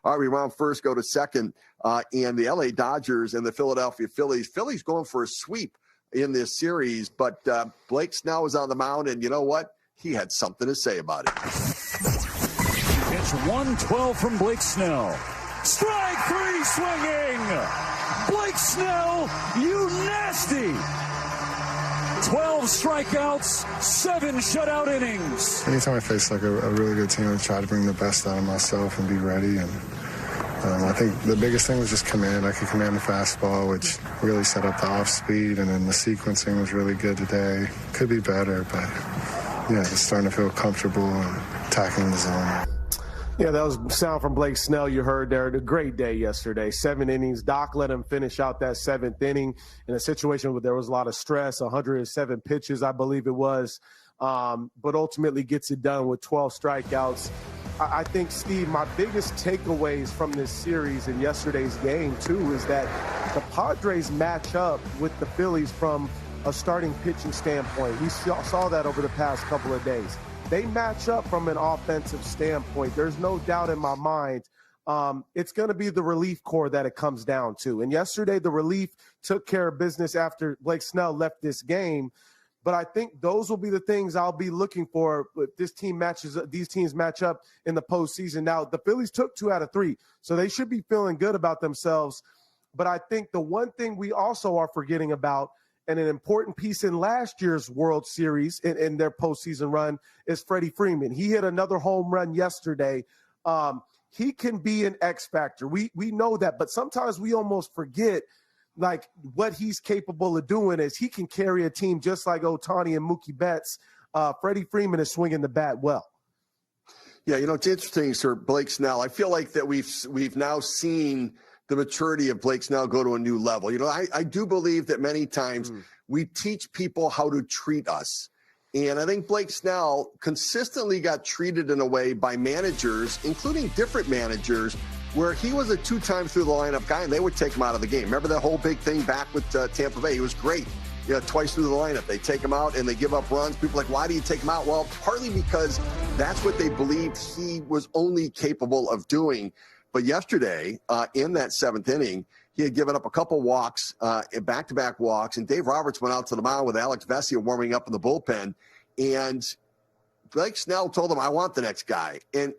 All right, we round first, go to second, and the LA Dodgers and the Philadelphia Phillies. Phillies going for a sweep in this series, but Blake Snell was on the mound, and you know what? He had something to say about it. It's 1-12 from Blake Snell. Strike three swinging. Blake Snell, you nasty. 12 strikeouts, 7 shutout innings. Anytime I face like a really good team, I try to bring the best out of myself and be ready. And I think the biggest thing was just command. I could command the fastball, which really set up the off speed, and then the sequencing was really good today. Could be better, but yeah, just starting to feel comfortable and attacking the zone. Yeah, that was sound from Blake Snell you heard there. A great day yesterday. 7 innings. Doc let him finish out that 7th inning in a situation where there was a lot of stress, 107 pitches, I believe it was, but ultimately gets it done with 12 strikeouts. I think, Steve, my biggest takeaways from this series and yesterday's game, too, is that the Padres match up with the Phillies from a starting pitching standpoint. We saw that over the past couple of days. They match up from an offensive standpoint. There's no doubt in my mind it's going to be the relief corps that it comes down to. And yesterday, the relief took care of business after Blake Snell left this game. But I think those will be the things I'll be looking for if these teams match up in the postseason. Now, the Phillies took 2 out of 3, so they should be feeling good about themselves. But I think the one thing we also are forgetting about, and an important piece in last year's World Series in their postseason run, is Freddie Freeman. He hit another home run yesterday. He can be an X factor. We know that, but sometimes we almost forget like what he's capable of doing is he can carry a team just like Otani and Mookie Betts. Freddie Freeman is swinging the bat well. Yeah, you know, it's interesting, Sir Blake Snell. I feel like that we've now seen the maturity of Blake Snell go to a new level. You know, I do believe that many times we teach people how to treat us. And I think Blake Snell consistently got treated in a way by managers, including different managers, where he was a 2 times through the lineup guy and they would take him out of the game. Remember that whole big thing back with Tampa Bay? He was great. You know, twice through the lineup. They take him out and they give up runs. People are like, why do you take him out? Well, partly because that's what they believed he was only capable of doing. But yesterday, in that 7th inning, he had given up a couple walks, back-to-back walks, and Dave Roberts went out to the mound with Alex Vesia warming up in the bullpen, and Blake Snell told him, I want the next guy. And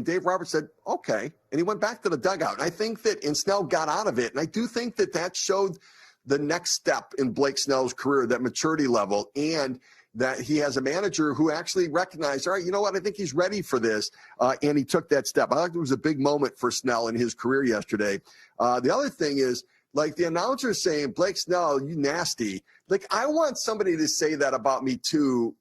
Dave Roberts said, okay, and he went back to the dugout. And I think that, and Snell got out of it, and I do think that showed the next step in Blake Snell's career, that maturity level, and that he has a manager who actually recognized, all right, you know what, I think he's ready for this, and he took that step. I think it was a big moment for Snell in his career yesterday. The other thing is, like the announcer saying, Blake Snell, you nasty. Like, I want somebody to say that about me too,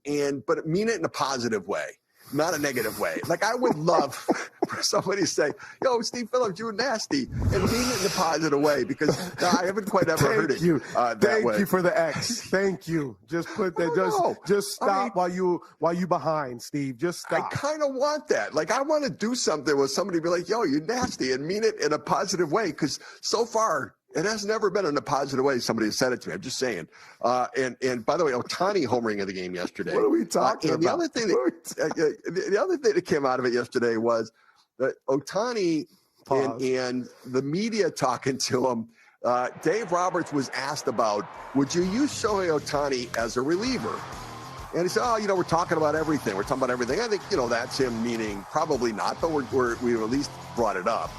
but mean it in a positive way, not a negative way. Like, I would love for somebody to say, yo, Steve Phillips, you're nasty, and mean it in a positive way, because I haven't quite ever heard it that way. Thank you for the X. Thank you. Just put that. Just stop while you behind, Steve. Just stop. I kind of want that. Like, I want to do something with somebody be like, yo, you're nasty, and mean it in a positive way, because so far it has never been in a positive way somebody has said it to me. I'm just saying. And by the way, Otani homering of the game yesterday. What are we talking about? The other thing that came out of it yesterday was that Otani and the media talking to him. Dave Roberts was asked about, would you use Shohei Otani as a reliever? And he said, oh, you know, we're talking about everything. We're talking about everything. I think, you know, that's him meaning probably not, but we at least brought it up.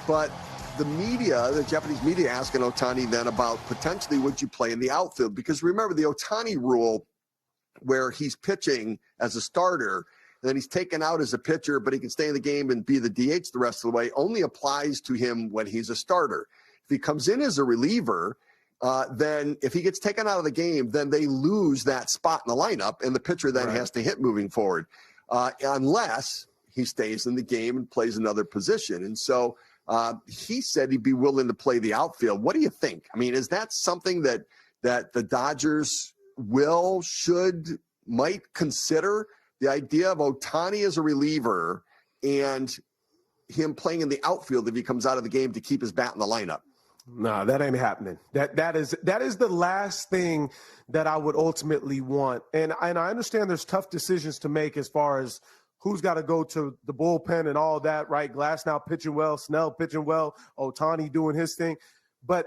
But the media, the Japanese media, asking Otani then about potentially would you play in the outfield? Because remember the Otani rule where he's pitching as a starter and then he's taken out as a pitcher, but he can stay in the game and be the DH the rest of the way, only applies to him when he's a starter. If he comes in as a reliever, then if he gets taken out of the game, then they lose that spot in the lineup and the pitcher then has to hit moving forward, unless he stays in the game and plays another position. And so he said he'd be willing to play the outfield. What do you think? I mean, is that something that the Dodgers might consider, the idea of Otani as a reliever and him playing in the outfield if he comes out of the game to keep his bat in the lineup? No, that ain't happening. That is the last thing that I would ultimately want. And I understand there's tough decisions to make as far as who's got to go to the bullpen and all that, right? Glasnow pitching well, Snell pitching well, Otani doing his thing. But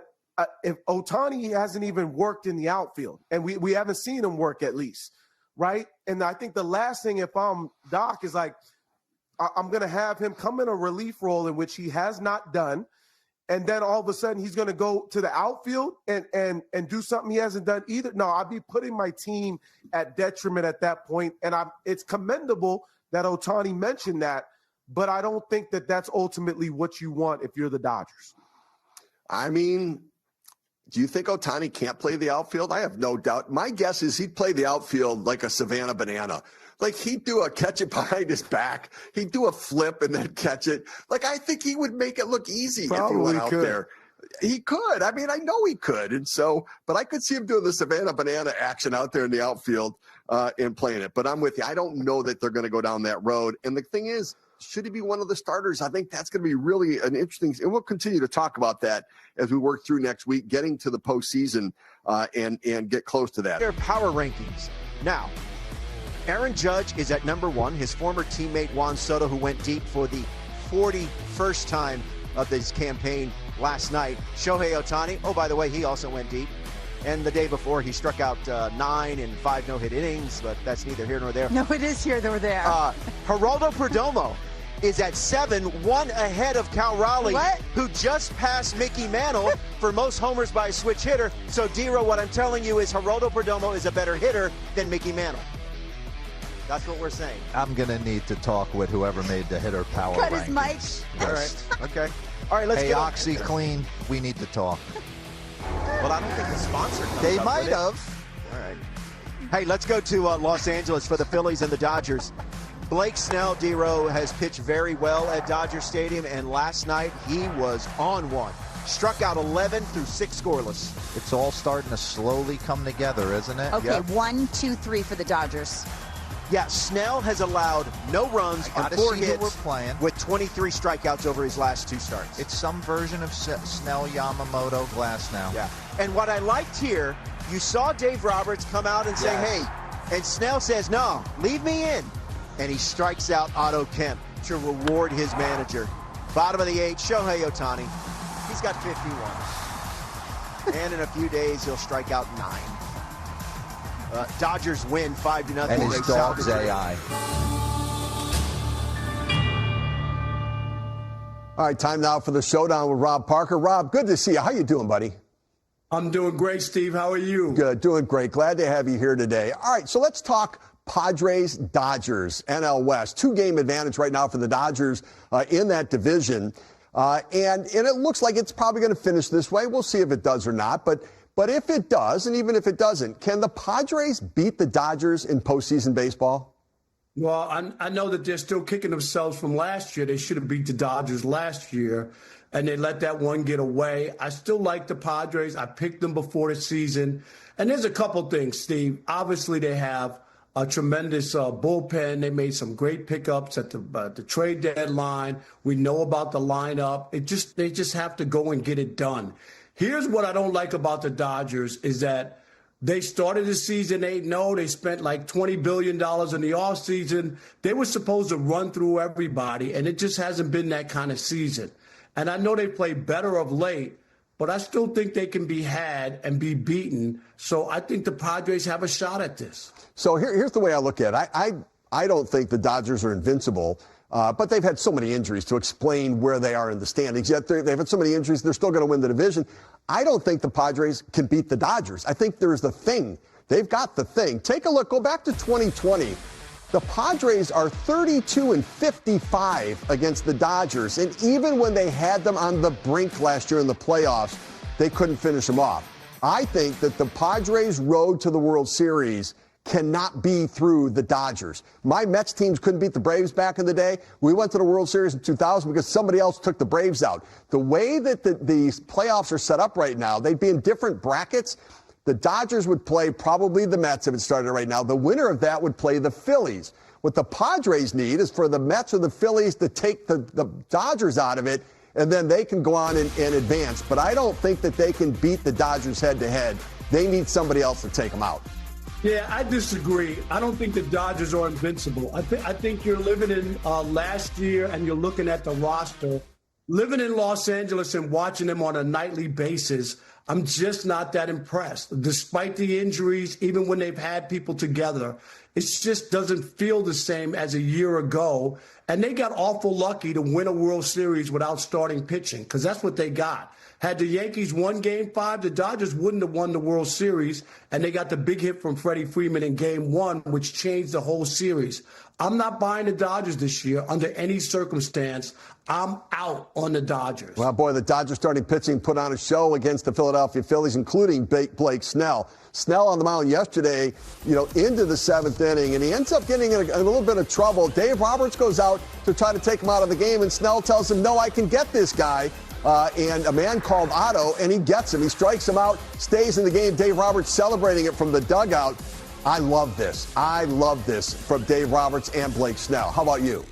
if Otani hasn't even worked in the outfield, and we haven't seen him work at least, right? And I think the last thing, if I'm Doc, is like, I'm going to have him come in a relief role in which he has not done. And then all of a sudden he's going to go to the outfield and do something he hasn't done either. No, I'd be putting my team at detriment at that point. And it's commendable that Otani mentioned that, but I don't think that that's ultimately what you want if you're the Dodgers. I mean, do you think Otani can't play the outfield? I have no doubt. My guess is he'd play the outfield like a Savannah banana. Like, he'd do a catch it behind his back. He'd do a flip and then catch it. Like, I think he would make it look easy if he went out there. He could. I mean, I know he could. And so, but I could see him doing the Savannah banana action out there in the outfield and playing it. But I'm with you. I don't know that they're going to go down that road. And the thing is, should he be one of the starters? I think that's going to be really an interesting, and we'll continue to talk about that as we work through next week, getting to the postseason and get close to that. Their power rankings. Now, Aaron Judge is at number 1. His former teammate Juan Soto, who went deep for the 41st time of this campaign last night. Shohei Otani, oh, by the way, he also went deep. And the day before, he struck out 9 in 5 no-hit innings, but that's neither here nor there. No, it is here nor there. Geraldo Perdomo is at 7, 1 ahead of Cal Raleigh, who just passed Mickey Mantle for most homers by a switch hitter. So, Dero, what I'm telling you is Geraldo Perdomo is a better hitter than Mickey Mantle. That's what we're saying. I'm going to need to talk with whoever made the hitter power Cut rankings. his mic. All right. Okay. All right, let's hey, get OxyClean, we need to talk. Well, I don't think the sponsor comes They up might with it. have. All right. Hey, let's go to Los Angeles for the Phillies and the Dodgers. Blake Snell, D-Row, has pitched very well at Dodger Stadium, and last night he was on one. Struck out 11 through 6 scoreless. It's all starting to slowly come together, isn't it? Okay, Yep. 1, 2, 3 for the Dodgers. Yeah, Snell has allowed no runs on 4 hits we're playing. with 23 strikeouts over his last 2 starts. It's some version of Snell, Yamamoto, Glass now. Yeah. And what I liked here, you saw Dave Roberts come out and say, hey, and Snell says, no, leave me in. And he strikes out Otto Kemp to reward his manager. Bottom of the 8th, Shohei Otani. He's got 51. And in a few days, he'll strike out 9. Dodgers win 5-0. And his dog's AI. All right, time now for the showdown with Rob Parker. Rob, good to see you. How you doing, buddy? I'm doing great, Steve. How are you? Good, doing great. Glad to have you here today. All right, so let's talk Padres, Dodgers, NL West. 2-game advantage right now for the Dodgers in that division. And it looks like it's probably going to finish this way. We'll see if it does or not. But if it does, and even if it doesn't, can the Padres beat the Dodgers in postseason baseball? Well, I know that they're still kicking themselves from last year. They should have beat the Dodgers last year, and they let that one get away. I still like the Padres. I picked them before the season. And there's a couple things, Steve. Obviously, they have a tremendous bullpen. They made some great pickups at the trade deadline. We know about the lineup. They just have to go and get it done. Here's what I don't like about the Dodgers is that they started the season 8-0. They spent like $20 billion in the offseason. They were supposed to run through everybody, and it just hasn't been that kind of season. And I know they played better of late, but I still think they can be had and be beaten. So I think the Padres have a shot at this. So here's the way I look at it. I don't think the Dodgers are invincible. But they've had so many injuries to explain where they are in the standings. Yet they've had so many injuries, they're still going to win the division. I don't think the Padres can beat the Dodgers. I think there's the thing. They've got the thing. Take a look. Go back to 2020. The Padres are 32-55 against the Dodgers. And even when they had them on the brink last year in the playoffs, they couldn't finish them off. I think that the Padres' road to the World Series cannot be through the Dodgers. My Mets teams couldn't beat the Braves back in the day. We went to the World Series in 2000 because somebody else took the Braves out. The way that these playoffs are set up right now, they'd be in different brackets. The Dodgers would play probably the Mets if it started right now. The winner of that would play the Phillies. What the Padres need is for the Mets or the Phillies to take the Dodgers out of it, and then they can go on and advance. But I don't think that they can beat the Dodgers head-to-head. They need somebody else to take them out. Yeah, I disagree. I don't think the Dodgers are invincible. I think you're living in last year and you're looking at the roster. Living in Los Angeles and watching them on a nightly basis, I'm just not that impressed. Despite the injuries, even when they've had people together, it just doesn't feel the same as a year ago. And they got awful lucky to win a World Series without starting pitching, because that's what they got. Had the Yankees won Game 5, the Dodgers wouldn't have won the World Series, and they got the big hit from Freddie Freeman in Game 1, which changed the whole series. I'm not buying the Dodgers this year under any circumstance. I'm out on the Dodgers. Well, boy, the Dodgers starting pitching put on a show against the Philadelphia Phillies, including Blake Snell. Snell on the mound yesterday, into the 7th inning, and he ends up getting in a little bit of trouble. Dave Roberts goes out to try to take him out of the game, and Snell tells him, no, I can get this guy. And a man called Otto, and he gets him. He strikes him out, stays in the game. Dave Roberts celebrating it from the dugout. I love this. I love this from Dave Roberts and Blake Snell. How about you?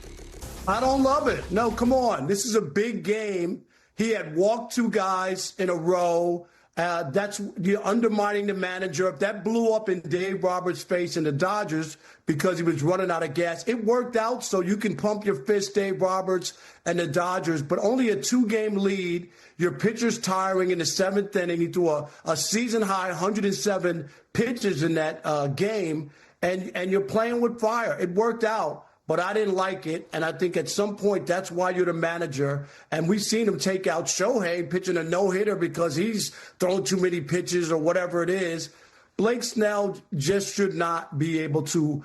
I don't love it. No, come on. This is a big game. He had walked 2 guys in a row. You're undermining the manager. If that blew up in Dave Roberts' face in the Dodgers because he was running out of gas, it worked out so you can pump your fist, Dave Roberts and the Dodgers, but only a 2-game lead. Your pitcher's tiring in the 7th inning. He threw a season-high 107 pitches in that game, and you're playing with fire. It worked out. But I didn't like it, and I think at some point that's why you're the manager. And we've seen him take out Shohei pitching a no-hitter because he's thrown too many pitches or whatever it is. Blake Snell just should not be able to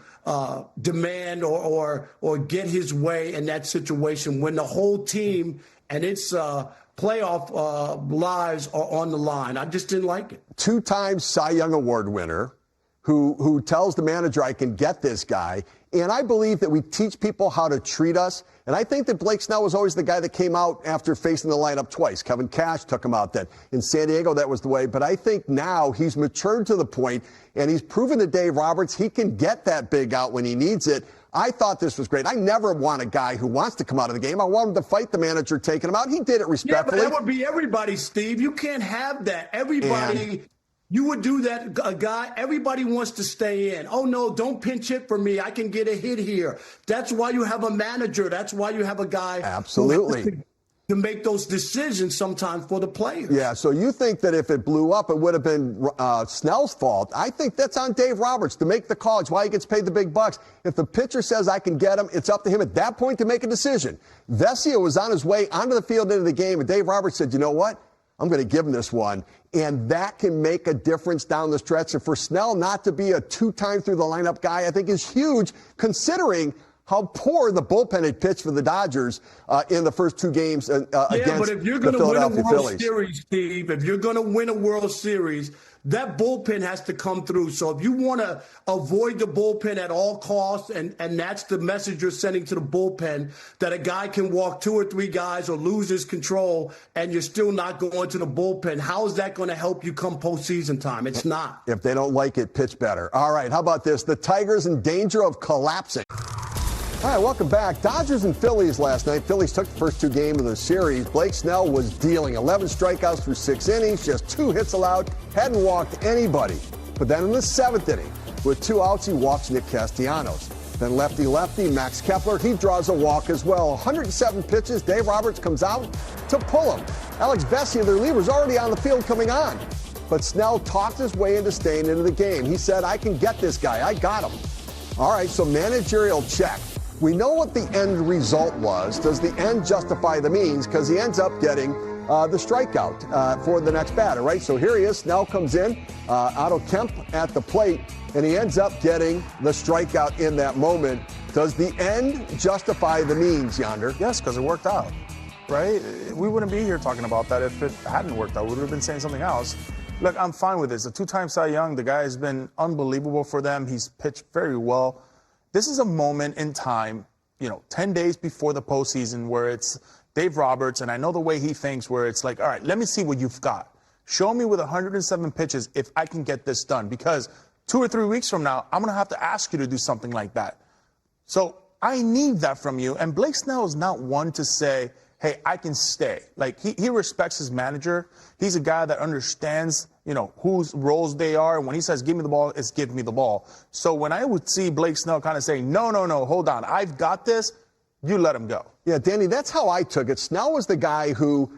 demand or get his way in that situation when the whole team and its playoff lives are on the line. I just didn't like it. 2-time Cy Young Award winner who tells the manager, I can get this guy. And I believe that we teach people how to treat us. And I think that Blake Snell was always the guy that came out after facing the lineup twice. Kevin Cash took him out then. In San Diego, that was the way. But I think now he's matured to the point, and he's proven to Dave Roberts he can get that big out when he needs it. I thought this was great. I never want a guy who wants to come out of the game. I want him to fight the manager taking him out. He did it respectfully. Yeah, but that would be everybody, Steve. You can't have that. Everybody... You would do that, a guy, everybody wants to stay in. Oh, no, don't pinch hit for me. I can get a hit here. That's why you have a manager. That's why you have a guy absolutely to make those decisions sometimes for the players. Yeah, so you think that if it blew up, it would have been Snell's fault. I think that's on Dave Roberts to make the call. It's why he gets paid the big bucks. If the pitcher says, I can get him, it's up to him at that point to make a decision. Vesia was on his way onto the field into the game, and Dave Roberts said, you know what? I'm going to give him this one. And that can make a difference down the stretch. And for Snell not to be a 2-time through the lineup guy, I think is huge, considering how poor the bullpen had pitched for the Dodgers in the first 2 games against the Philadelphia Phillies. Yeah, but if you're going to win a World Series, Steve, if you're going to win a World Series, that bullpen has to come through. So if you want to avoid the bullpen at all costs, and that's the message you're sending to the bullpen, that a guy can walk 2 or 3 guys or lose his control, and you're still not going to the bullpen, how is that going to help you come postseason time? It's not. If they don't like it, pitch better. All right, how about this? The Tigers in danger of collapsing. All right, welcome back. Dodgers and Phillies last night. Phillies took the first 2 games of the series. Blake Snell was dealing 11 strikeouts through 6 innings, just 2 hits allowed, hadn't walked anybody. But then in the 7th inning, with 2 outs, he walks Nick Castellanos. Then lefty, Max Kepler, he draws a walk as well. 107 pitches, Dave Roberts comes out to pull him. Alex Vesia, their leader, was already on the field coming on. But Snell talked his way into staying into the game. He said, I can get this guy. I got him. All right, so managerial check. We know what the end result was. Does the end justify the means? Because he ends up getting the strikeout for the next batter, right? So here he is. Snell comes in, Otto Kemp at the plate, and he ends up getting the strikeout in that moment. Does the end justify the means, Yonder? Yes, because it worked out, right? We wouldn't be here talking about that if it hadn't worked out. We would have been saying something else. Look, I'm fine with this. The 2-time Cy Young, the guy has been unbelievable for them. He's pitched very well. This is a moment in time, 10 days before the postseason where it's Dave Roberts, and I know the way he thinks, where it's like, all right, let me see what you've got. Show me with 107 pitches if I can get this done, because 2 or 3 weeks from now, I'm going to have to ask you to do something like that. So I need that from you. And Blake Snell is not one to say, hey, I can stay. Like, he respects his manager. He's a guy that understands whose roles they are. When he says, give me the ball, it's give me the ball. So when I would see Blake Snell kind of saying, no, hold on, I've got this, you let him go. Yeah, Danny, that's how I took it. Snell was the guy who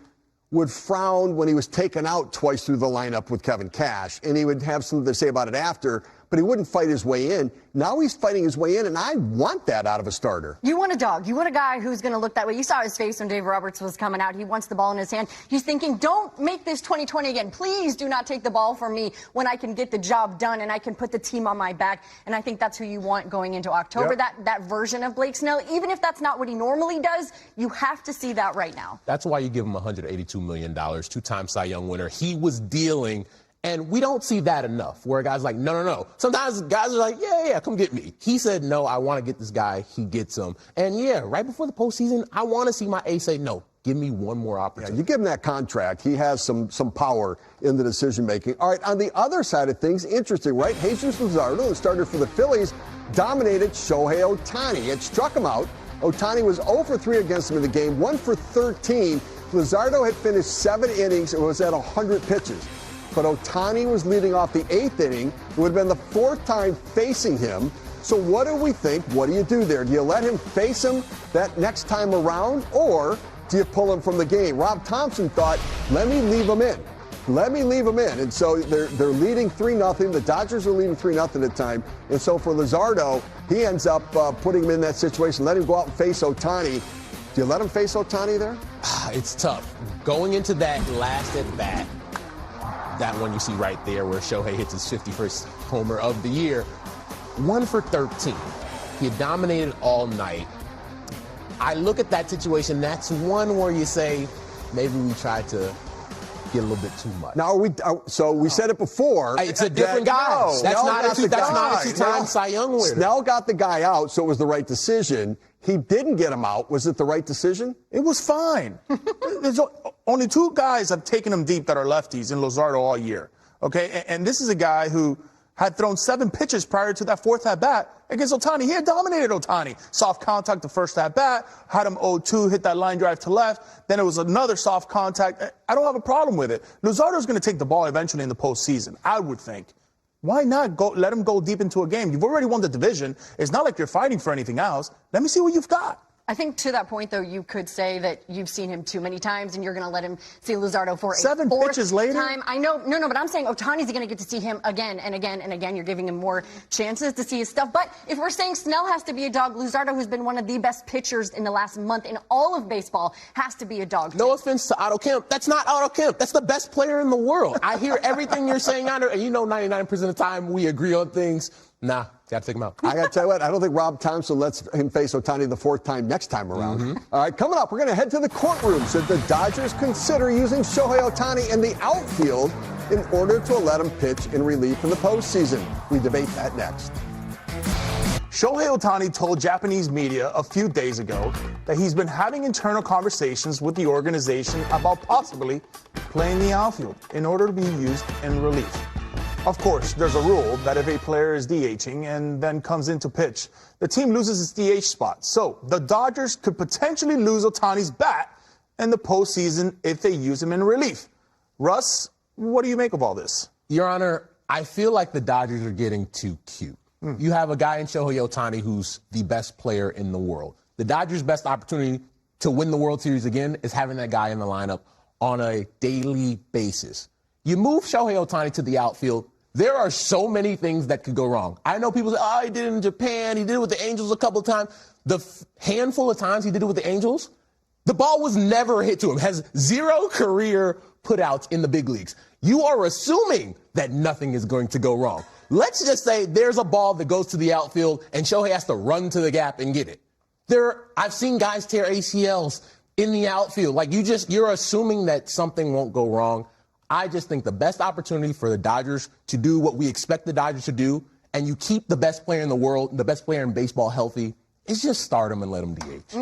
would frown when he was taken out twice through the lineup with Kevin Cash, and he would have something to say about it after, but he wouldn't fight his way in. Now he's fighting his way in, and I want that out of a starter. You want a dog. You want a guy who's going to look that way. You saw his face when Dave Roberts was coming out. He wants the ball in his hand. He's thinking, don't make this 2020 again. Please do not take the ball from me when I can get the job done and I can put the team on my back. And I think that's who you want going into October, that version of Blake Snell. Even if that's not what he normally does, you have to see that right now. That's why you give him $182 million, two-time Cy Young winner. He was dealing. And we don't see that enough, where a guy's like, no. Sometimes guys are like, yeah, come get me. He said, no, I want to get this guy. He gets him. And, yeah, right before the postseason, I want to see my ace say, no, give me one more opportunity. Yeah, you give him that contract. He has some power in the decision-making. All right, on the other side of things, interesting, right? Jesus Luzardo, the starter for the Phillies, dominated Shohei Otani. It struck him out. Otani was 0 for 3 against him in the game, 1 for 13. Luzardo had finished 7 innings and was at 100 pitches. But Otani was leading off the 8th inning. It would have been the 4th time facing him. So what do we think? What do you do there? Do you let him face him that next time around, or do you pull him from the game? Rob Thompson thought, let me leave him in. Let me leave him in. And so they're leading 3-0. The Dodgers are leading 3-0 at the time. And so for Luzardo, he ends up putting him in that situation. Let him go out and face Otani. Do you let him face Otani there? It's tough. Going into that last at-bat, that one you see right there where Shohei hits his 51st homer of the year, 1 for 13. He had dominated all night. I look at that situation, that's one where you say, maybe we tried to get a little bit too much. Now, we said it before. It's a different guy. No, that's not a two-time Cy Young winner. Snell got the guy out, so it was the right decision. He didn't get him out. Was it the right decision? It was fine. There's only 2 guys have taken him deep that are lefties in Luzardo all year. Okay, and this is a guy who had thrown 7 pitches prior to that 4th at-bat against Otani. He had dominated Otani. Soft contact the first at-bat, had him 0-2, hit that line drive to left. Then it was another soft contact. I don't have a problem with it. Luzardo's going to take the ball eventually in the postseason, I would think. Why not let him go deep into a game? You've already won the division. It's not like you're fighting for anything else. Let me see what you've got. I think to that point, though, you could say that you've seen him too many times and you're going to let him see Luzardo for 7 4th pitches later? time. I know, no, but I'm saying Otani's going to get to see him again and again and again. You're giving him more chances to see his stuff. But if we're saying Snell has to be a dog, Luzardo, who's been one of the best pitchers in the last month in all of baseball, has to be a dog. No offense to Otto Kemp. That's not Otto Kemp. That's the best player in the world. I hear everything you're saying, Andre, and 99% of the time we agree on things. Nah, got to take him out. I got to tell you what, I don't think Rob Thompson lets him face Otani the 4th time next time around. All right, coming up, we're going to head to the courtroom. Should the Dodgers consider using Shohei Otani in the outfield in order to let him pitch in relief in the postseason? We debate that next. Shohei Otani told Japanese media a few days ago that he's been having internal conversations with the organization about possibly playing the outfield in order to be used in relief. Of course, there's a rule that if a player is DHing and then comes in to pitch, the team loses its DH spot. So the Dodgers could potentially lose Otani's bat in the postseason if they use him in relief. Russ, what do you make of all this? Your Honor, I feel like the Dodgers are getting too cute. You have a guy in Shohei Otani who's the best player in the world. The Dodgers' best opportunity to win the World Series again is having that guy in the lineup on a daily basis. You move Shohei Otani to the outfield, there are so many things that could go wrong. I know people say, oh, he did it in Japan, he did it with the Angels a couple of times. The handful of times he did it with the Angels, the ball was never hit to him, has 0 career putouts in the big leagues. You are assuming that nothing is going to go wrong. Let's just say there's a ball that goes to the outfield and Shohei has to run to the gap and get it. I've seen guys tear ACLs in the outfield. Like you're assuming that something won't go wrong. I just think the best opportunity for the Dodgers to do what we expect the Dodgers to do, and you keep the best player in the world, the best player in baseball healthy, is just start him and let him DH.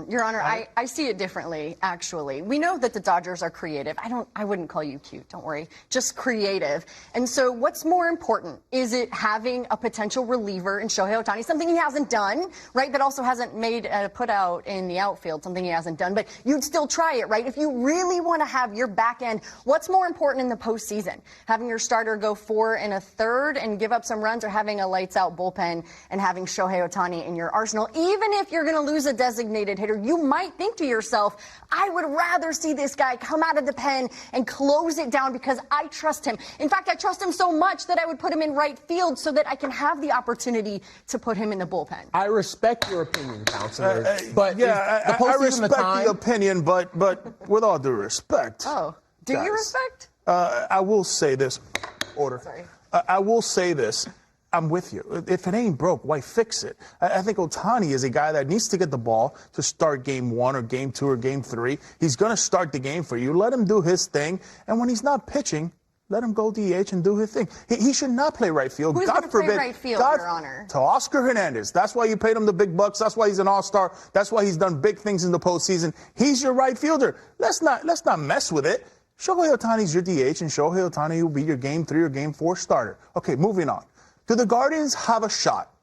Your Honor, I see it differently, actually. We know that the Dodgers are creative. I wouldn't call you cute, don't worry. Just creative. And so what's more important? Is it having a potential reliever in Shohei Otani, something he hasn't done, right, but also hasn't made a put out in the outfield, something he hasn't done, but you'd still try it, right? If you really want to have your back end, what's more important in the postseason? Having your starter go 4 1/3 and give up some runs, or having a lights out bullpen and having Shohei Otani in your arsenal? Even if you're going to lose a designated hitter, you might think to yourself, I would rather see this guy come out of the pen and close it down because I trust him. In fact, I trust him so much that I would put him in right field so that I can have the opportunity to put him in the bullpen. I respect your opinion, Counselor. But yeah, I respect the opinion, but with all due respect. Oh, do you respect? I will say this. Order. Sorry. I will say this. I'm with you. If it ain't broke, why fix it? I think Otani is a guy that needs to get the ball to start game 1 or game 2 or game 3. He's going to start the game for you. Let him do his thing. And when he's not pitching, let him go DH and do his thing. He should not play right field. Who's God going to forbid. play right field, Your Honor? To Oscar Hernandez. That's why you paid him the big bucks. That's why he's an all-star. That's why he's done big things in the postseason. He's your right fielder. Let's not mess with it. Shohei Otani's your DH, and Shohei Otani will be your game 3 or game 4 starter. Okay, moving on. Do the Guardians have a shot